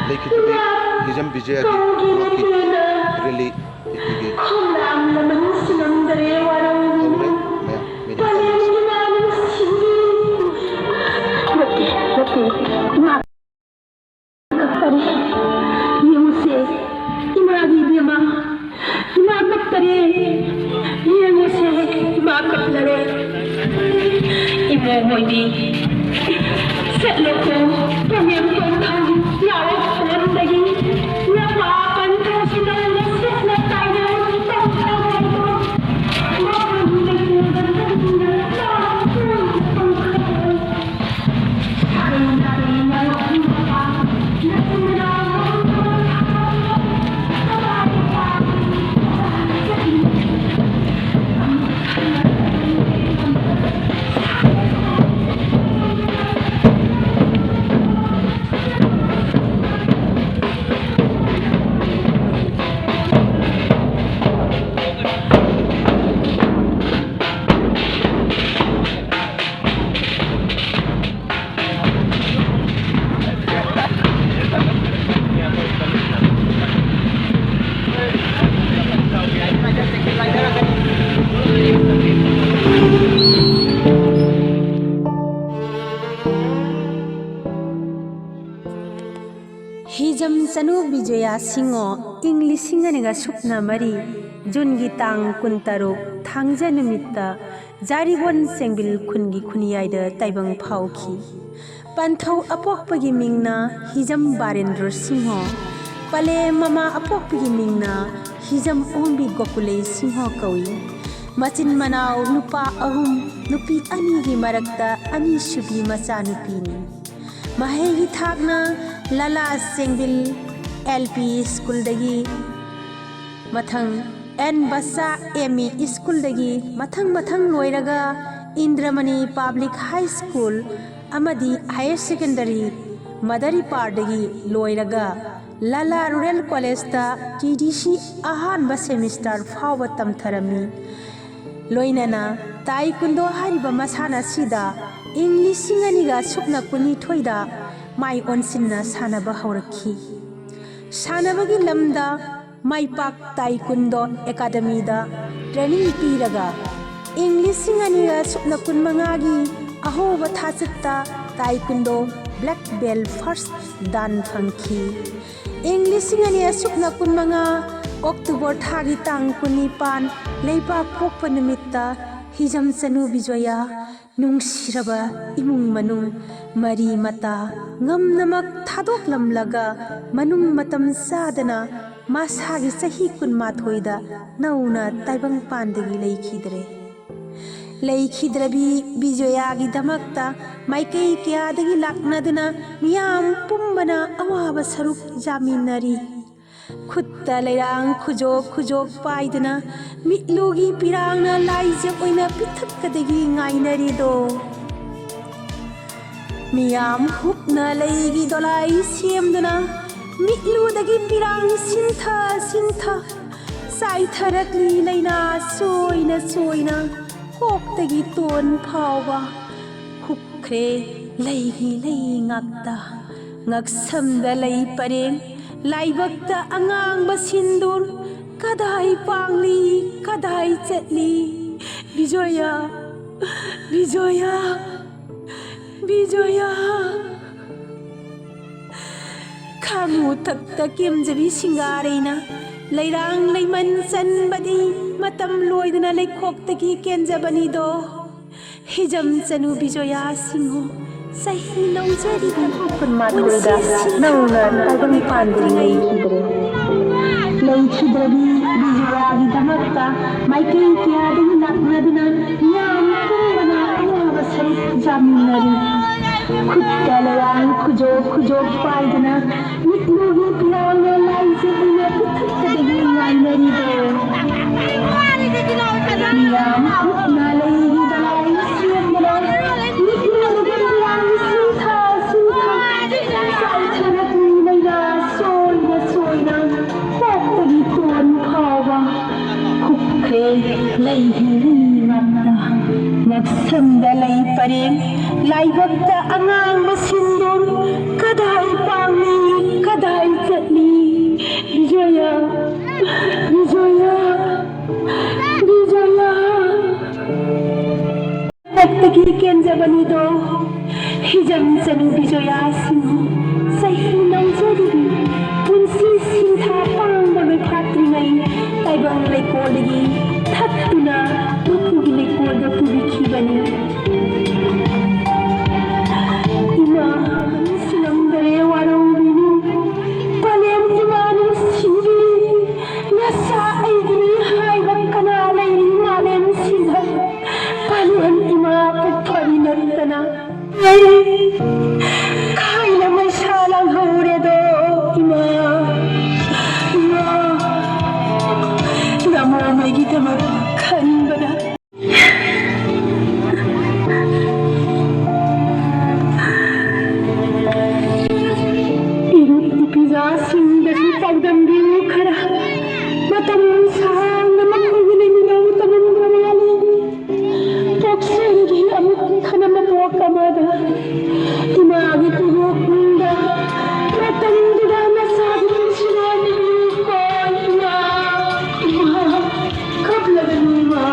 leikhidabada Hijam Bijoya ki rally ikige aure Hijam Bijoya singo English singaniga supna mari Jungi tang kuntaruk thangja numitta jaribon chengbil khungi khuniyaida taibang phauki panthau apokpagi mingna Hijam Barendra Singho pale mama apokpagi mingna Hijam Ombi Gokule Singho kawi machin manau nupa ahum nupi ani gi marakta ani subi macha nupi ni mahegi thakna lala chengbil LP school dagi mathang N basa ME school dagi mathang loiraga Indramani Public High School amadi Higher Secondary Madari Par dagi loiraga Lala Rural College ta TDC ahanba semester fawba tamtharami loinana taekwondo hariba masana sida English singaniga supna kuni thoida mai onsinna sanaba haurakhi sanabagi lamda mai pak taekwondo academy da training piraga English singaniga supna kun mangagi ahoba thachitta taekwondo black belt first dan phangki English singaniga supna kun manga October thagi tang kuni pan leiba pokpa numitta Hijam Bijoya nungsiraba imung manung mari mata ngamnamak thadok lamlaga manung matam sadana masagi sahi kun mathoida nauna taibang pandagi leikhidrebi Bijoya gi damakta maikai kya dagi laknaduna Miyam pumbana awaba saruk jaminari khutta leirang khujok paiduna mitlugi pirangna laijak oina pithakadagi ngainari do Miyam hupna leigi dolai semduna mitludagi pirang sintha sai tharakli leina soina hoktagi ton phawba hupkhre leigi ngakta ngaksamda lei pareng laibakta angang basindur kadai pangli kadai chatli Bijoya khamu takta kemjabi singareina leirang leiman chanbadi matam loiduna leikhoktagi kenjabani do Hijam Bijoya singho sahi naujari kun mathoida nauna taibang pandri leikhidrebi Bijoya gi damakta maikai kya dagi laknaduna Miyam pumbana awaba saruk jaminari khutta leirang khujok paiduna mitlugi pirangna laijak oina pithakadagi ngainari do Miyam hupna leigi dolai semduna mitludagi pirang sintha sai tharakli leina soina hoktagi ton phawba hupkhre leigi ngakta ngaksamda lei pareng laibakta angang basindur kadai pangli kadai ay chatkhi, Bijoya, Bijoya, Bijoya. Nagtagi kenjabanido, Hijam Bijoya sahi nangjarigi, punsi sintha pangba patringai, taibang leikolagi, thattuna mapugi leikolda pubikibani. Ima, sinamdare warambini, palem imanu singi, nasa aigini haibak kanalai malem singa, paluan ima pagpari nartana. Kaya may salang hauredo, ima, ima, namo may gitamag kanbada. Pizasin pagdambimu kara matam sang naman huling ng tanong marali pagsengi amut kana mabuwa kamada imagi tuhok munda matam dida nasabi sinani ko ima kabla ganuma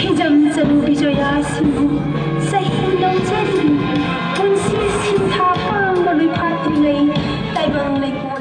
Hijam Bijoya Simbu Sahi Nongchari Punsi Sintha Pang Bagai Patri Taibang Lai